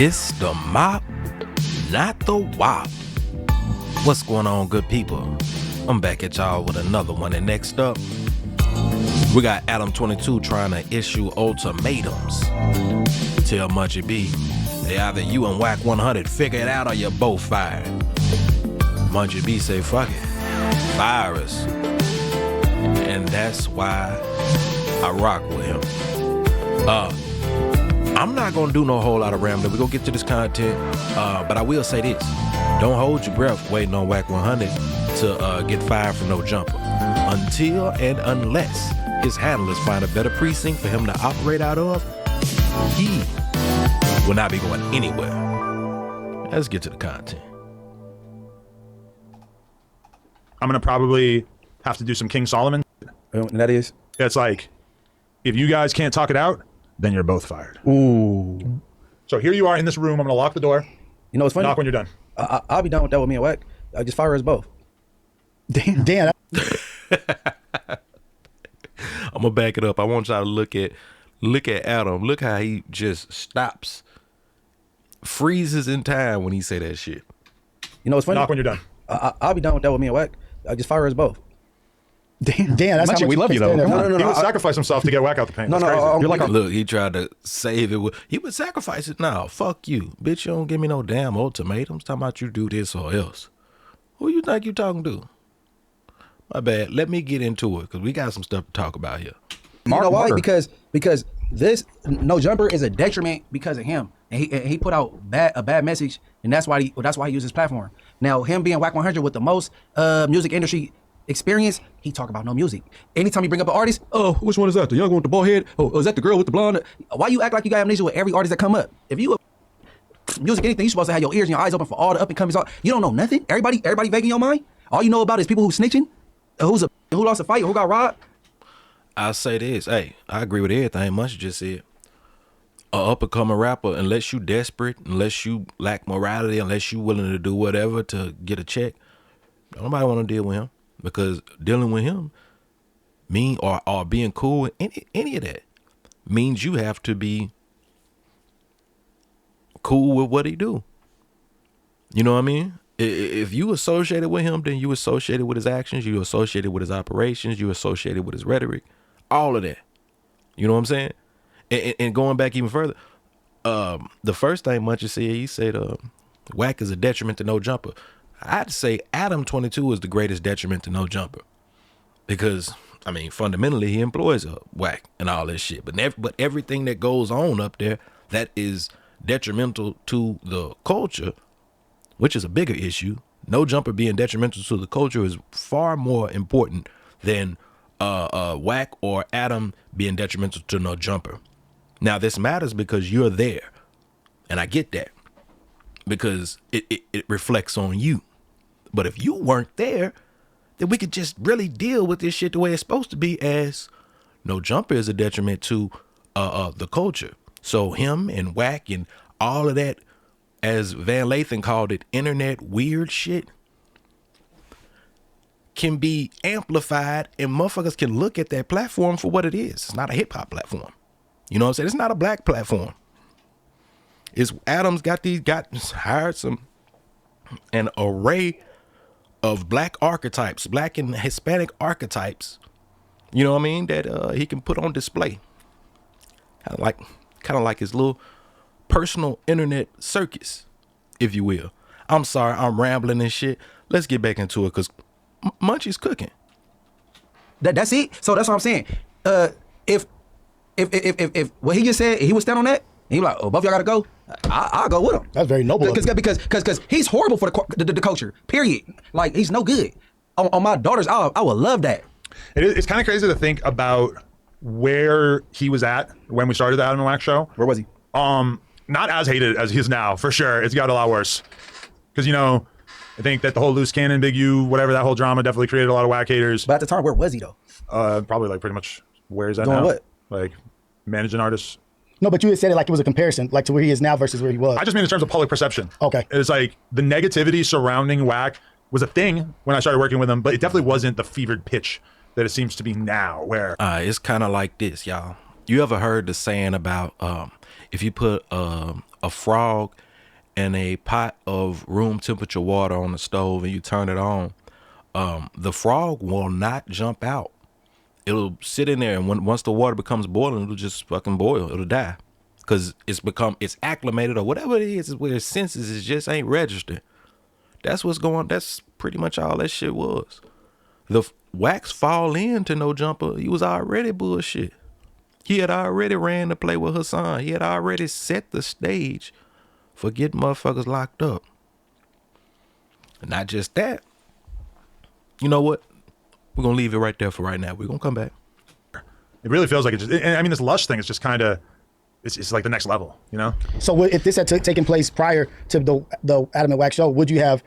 It's the mop, not the wop. What's going on, good people? I'm back at y'all with another one, and next up, we got Adam22 trying to issue ultimatums. Tell Munchie B, they either you and Wack 100 figure it out or you're both fired. Munchie B say, fuck it, fire us. And that's why I rock with him. I'm not gonna do no whole lot of rambling. We're gonna get to this content, but I will say this. Don't hold your breath waiting on Wack 100 to get fired for no jumper. Until and unless his handlers find a better precinct for him to operate out of, he will not be going anywhere. Let's get to the content. I'm gonna probably have to do some King Solomon. And that is? It's like, if you guys can't talk it out, then you're both fired. Ooh. So here you are in this room. I'm gonna lock the door. You know what's funny? Knock when you're done. I'll be down with that with me and Wack. I just fire us both. Damn. I'm gonna back it up. I want y'all to look at Adam. Look how he just stops, freezes in time when he say that shit. You know what's funny? Knock when you're done. I'll be down with that with me and Wack. I just fire us both. Damn, that's Munchie, how much we love you though. No. He would sacrifice himself to get Wack out the paint. No, That's crazy. you're like Look, he tried to save it. He would sacrifice it. Now, fuck you, bitch. You don't give me no damn ultimatums. Talking about you do this or else. Who you think you talking to? My bad. Let me get into it because we got some stuff to talk about here. You know why? Because this no jumper is a detriment because of him, and he put out a bad message, and that's why he used his platform. Now him being Wack 100 with the most music industry experience, he talk about no music. Anytime you bring up an artist, oh, which one is that? The young one with the bald head? Oh, is that the girl with the blonde? Why you act like you got amnesia with every artist that come up? If you music anything, you supposed to have your ears and your eyes open for all the up and comings. You don't know nothing. Everybody vague in your mind. All you know about is people who snitching, who lost a fight, or who got robbed. I'll say this. Hey, I agree with everything Munchie just said. A up-and-coming rapper, unless you desperate, unless you lack morality, unless you willing to do whatever to get a check, nobody want to deal with him. Because dealing with him or being cool with any of that means you have to be cool with what he do. You know what I mean? If you associated with him, then you associated with his actions, you associated with his operations, you associated with his rhetoric, all of that. You know what I'm saying? And going back even further, the first thing Munchie said, he said, Wack is a detriment to no jumper. I'd say Adam22 is the greatest detriment to no jumper. Because, I mean, fundamentally, he employs a Wack and all this shit. But everything that goes on up there that is detrimental to the culture, which is a bigger issue. No jumper being detrimental to the culture is far more important than Wack or Adam being detrimental to no jumper. Now, this matters because you're there. And I get that. Because it reflects on you. But if you weren't there, then we could just really deal with this shit the way it's supposed to be, as no jumper is a detriment to the culture. So him and Wack and all of that, as Van Lathan called it, internet weird shit, can be amplified, and motherfuckers can look at that platform for what it is. It's not a hip hop platform. You know what I'm saying? It's not a black platform. It's Adam's got hired an array of black archetypes, black and Hispanic archetypes, you know what I mean, that he can put on display. Kind of like his little personal internet circus, if you will. I'm sorry, I'm rambling and shit. Let's get back into it, because Munchie's cooking. That's it. So that's what I'm saying. If what he just said, he would stand on that, and he was like, oh, both y'all gotta go, I'll go with him. That's very noble. Because he's horrible for the culture. Period. Like, he's no good. On my daughters, I would love that. It's kind of crazy to think about where he was at when we started the Adam and Wack show. Where was he? Not as hated as he is now, for sure. It's got a lot worse. Because, you know, I think that the whole loose cannon, Big U, whatever, that whole drama definitely created a lot of Wack haters. But at the time, where was he though? Probably like pretty much where is that doing now? What? Like managing artists. No, but you had said it like it was a comparison, like to where he is now versus where he was. I just mean in terms of public perception. Okay. It's like the negativity surrounding Wack was a thing when I started working with him, but it definitely wasn't the fevered pitch that it seems to be now, where... It's kind of like this, y'all. You ever heard the saying about if you put a frog in a pot of room temperature water on the stove and you turn it on, the frog will not jump out. It'll sit in there, and once the water becomes boiling, it'll just fucking boil. It'll die because it's acclimated or whatever it is where its senses is just ain't registered. That's what's going. That's pretty much all that shit was. The Wax fall into No Jumper. He was already bullshit. He had already ran to play with Hassan. He had already set the stage for getting motherfuckers locked up. And not just that. You know what? We're going to leave it right there for right now. We're going to come back. It really feels like it just, I mean, this Lush thing is just kind of, it's like the next level, you know? So if this had taken place prior to the Adam and Wack show, would you have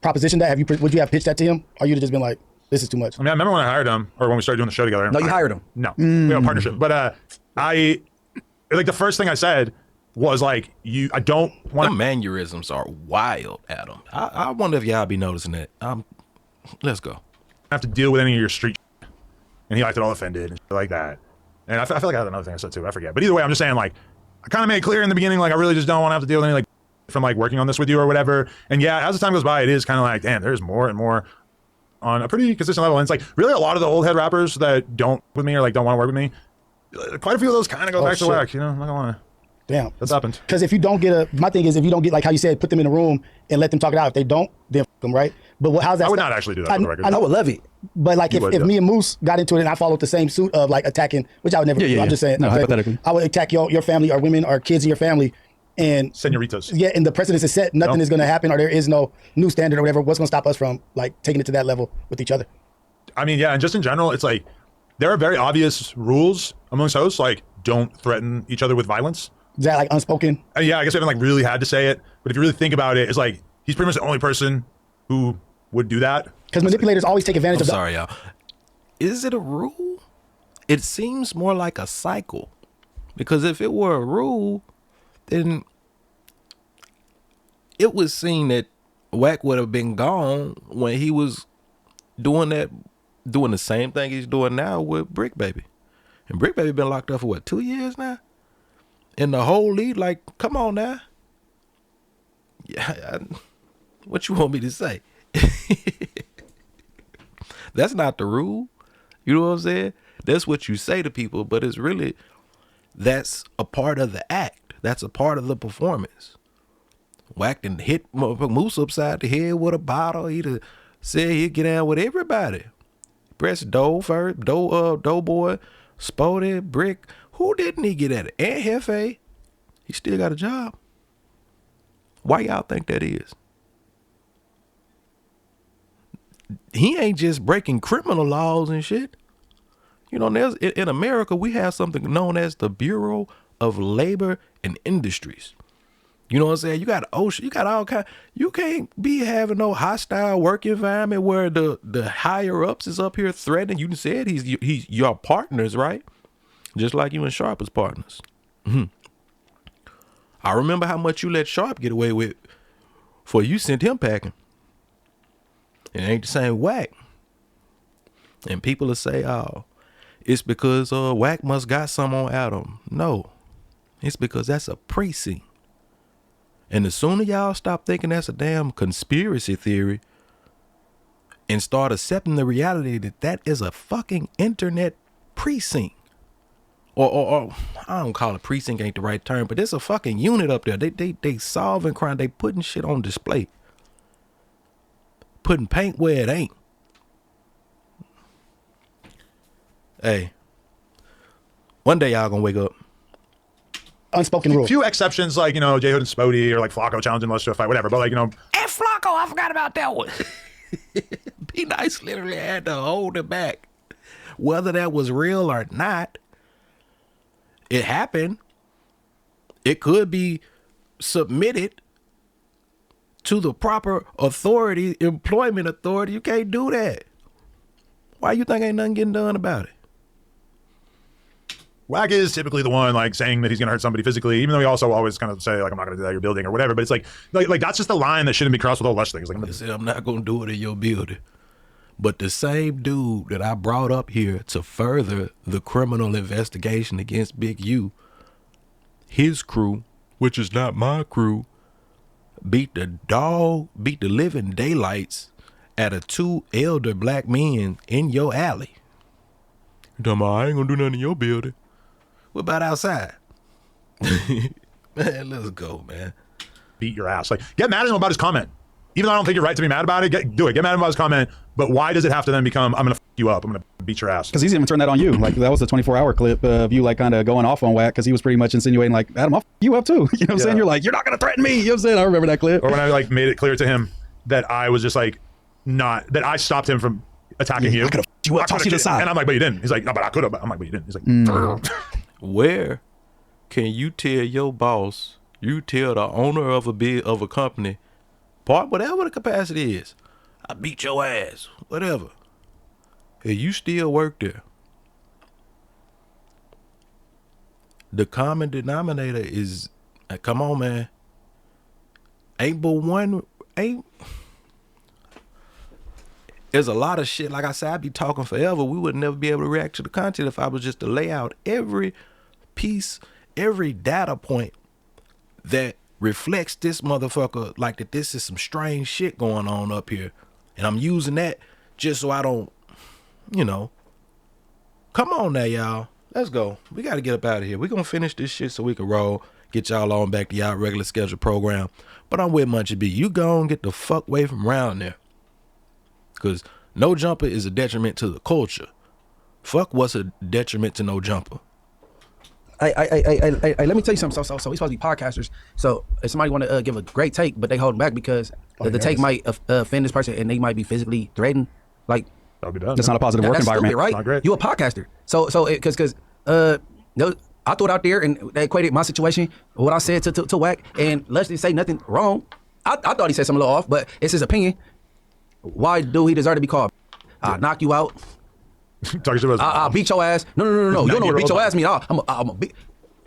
propositioned that? Would you have pitched that to him? Or you'd have just been like, this is too much? I mean, I remember when I hired him, or when we started doing the show together. No, you hired him. No, we have a partnership. But like the first thing I said was like, I don't want The mannerisms are wild, Adam. I wonder if y'all be noticing that. Let's go. have to deal with any of your street shit. And he acted all offended and shit like that. And I feel like I had another thing I said too. I forget. But either way, I'm just saying, like, I kind of made it clear in the beginning, like, I really just don't want to have to deal with any, like, from, like, working on this with you or whatever. And yeah, as the time goes by, it is kind of like, damn, there's more and more on a pretty consistent level. And it's like, really a lot of the old head rappers that don't with me or, like, don't want to work with me, quite a few of those kind of go back to Wack, you know? I'm not gonna lie. Damn. That's happened. Because if you don't get my thing is, if you don't get, like how you said, put them in a room and let them talk it out. If they don't, then f them, right? But how's that? I would not actually do that for the record. I would love it. But like if me and Moose got into it and I followed the same suit of like attacking, which I would never do. I'm just saying. No, hypothetically. I would attack your family or women or kids in your family. And senoritas. Yeah, and the precedence is set. Nothing is going to happen, or there is no new standard or whatever. What's going to stop us from like taking it to that level with each other? I mean, yeah, and just in general, it's like there are very obvious rules amongst hosts, like don't threaten each other with violence. Is that like unspoken? Yeah, I guess we haven't like really had to say it, but if you really think about it, it's like he's pretty much the only person who would do that. Because manipulators always take advantage I'm of. sorry, y'all. Is it a rule? It seems more like a cycle. Because if it were a rule, then it would seem that Wack would have been gone when he was doing the same thing he's doing now with Brick Baby. And Brick Baby been locked up for what, 2 years now? And the whole league, like, come on now. Yeah, what you want me to say? That's not the rule. You know what I'm saying? That's what you say to people, but it's really, that's a part of the act. That's a part of the performance. Wack and hit Moose upside the head with a bottle. He'd said he'd get down with everybody. Press Doe first, Doughboy, Spody, Brick. Who didn't he get at it? And Hefe. He still got a job. Why y'all think that is? He ain't just breaking criminal laws and shit. You know, in America, we have something known as the Bureau of Labor and Industries. You know what I'm saying? You got OSHA, you got all kind. You can't be having no hostile work environment where the higher ups is up here threatening. You said he's your partners, right? Just like you and Sharp as partners. Mm-hmm. I remember how much you let Sharp get away with before you sent him packing. It ain't the same Wack. And people will say, oh, it's because Wack must got some on Adam. No, it's because that's a precinct. And the sooner y'all stop thinking that's a damn conspiracy theory and start accepting the reality that is a fucking internet precinct. Or I don't call it precinct, ain't the right term, but there's a fucking unit up there. They solving crime. They putting shit on display. Putting paint where it ain't. Hey, one day y'all gonna wake up. Unspoken rule. Few exceptions, like, you know, J Hood and Spody or like Flacco challenging Lush to a fight, whatever. But like, you know, And Flacco, I forgot about that one. Be Nice literally had to hold it back. Whether that was real or not, it happened. It could be submitted to the proper authority, employment authority. You can't do that. Why you think ain't nothing getting done about it? Wack is typically the one like saying that he's gonna hurt somebody physically, even though he also always kind of say like, I'm not gonna do that in your building or whatever. But it's like that's just the line that shouldn't be crossed with all Lush things. Like, I said, I'm not gonna do it in your building. But the same dude that I brought up here to further the criminal investigation against Big U, his crew, which is not my crew, beat the living daylights out of 2 elder black men in your alley. You talking about I ain't gonna do nothing in your building. What about outside? Man, let's go, man. Beat your ass. Like, get mad at him about his comment. Even though I don't think you're right to be mad about it, do it. Get mad at him about his comment. But why does it have to then become, I'm going to f you up, I'm going to beat your ass? Because he's even turned that on you. Like, that was a 24-hour clip of you, like, kind of going off on Wack, because he was pretty much insinuating, like, Adam, I'll f you up too. You know what I'm saying? You're like, you're not going to threaten me. You know what I'm saying? I remember that clip. Or when I, like, made it clear to him that I was just, like, that I stopped him from attacking you. I could have f you up, tossed you to the side. And I'm like, but you didn't. He's like, no, but I could have. I'm like, but you didn't. He's like, Where can you tell your boss, you tell the owner of a company, whatever the capacity is, I beat your ass, whatever, and you still work there? The common denominator is, come on, man. There's a lot of shit. Like I said, I'd be talking forever. We would never be able to react to the content if I was just to lay out every piece, every data point that reflects this motherfucker, like that this is some strange shit going on up here. And I'm using that just so I don't, come on now, y'all. Let's go. We got to get up out of here. We're going to finish this shit so we can roll, get y'all on back to y'all regular scheduled program. But I'm with Munchie B. You go and get the fuck away from around there. Because no jumper is a detriment to the culture. Fuck what's a detriment to no jumper. Let me tell you something. So we supposed to be podcasters. So if somebody want to give a great take, but they holding back because the take might offend this person and they might be physically threatened. Like, that'll be done. That's not a positive work environment, stupid, right? Not great. You a podcaster. So because I threw it out there and they equated my situation, what I said to Wack, and let's just say nothing wrong. I thought he said something a little off, but it's his opinion. Why do he deserve to be called? I'll knock you out. I'll beat your ass. No. You don't know what beat your ass mean. I'm beat.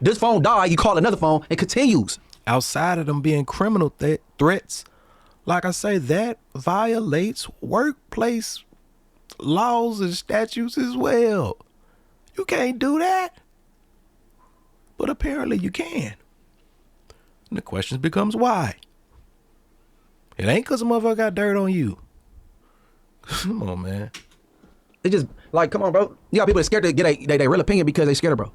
This phone died, you call another phone, it continues. Outside of them being criminal threats, like I say, that violates workplace laws and statutes as well. You can't do that. But apparently you can. And the question becomes why? It ain't because a motherfucker got dirt on you. Come on, man. It just, like, come on, bro. You got people that scared to get their real opinion because they scared of bro.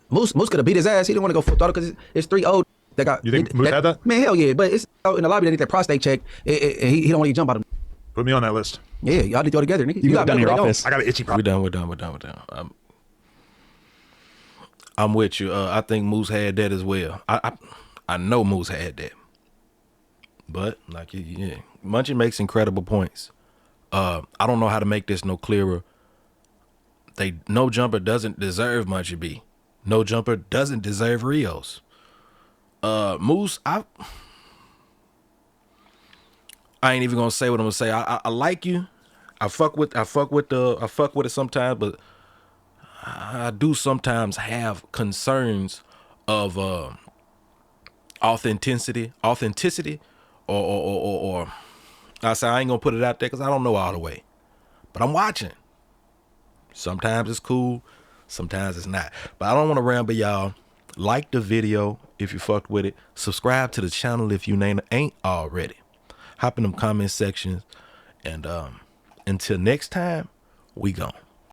Moose could have beat his ass. He didn't want to go full throttle because it's 3 old that got. You think Moose had that? Man, hell yeah. But it's out in the lobby. They need their prostate checked. He don't want to jump out of him. Put me on that list. Yeah, y'all need to go together, nigga. You got done in your office. I got an itchy problem. We're done. I'm with you. I think Moose had that as well. I know Moose had that. But like, yeah, Munchie makes incredible points. I don't know how to make this no clearer. No jumper doesn't deserve Munchie B. No jumper doesn't deserve Rios. Moose, I ain't even gonna say what I'm gonna say. I like you. I fuck with it sometimes, but I do sometimes have concerns of authenticity, or I say I ain't gonna put it out there because I don't know all the way, but I'm watching. Sometimes it's cool, sometimes it's not. But I don't want to ramble y'all. Like the video if you fucked with it. Subscribe to the channel if you ain't already. Hop in them comment sections, and until next time, we gone.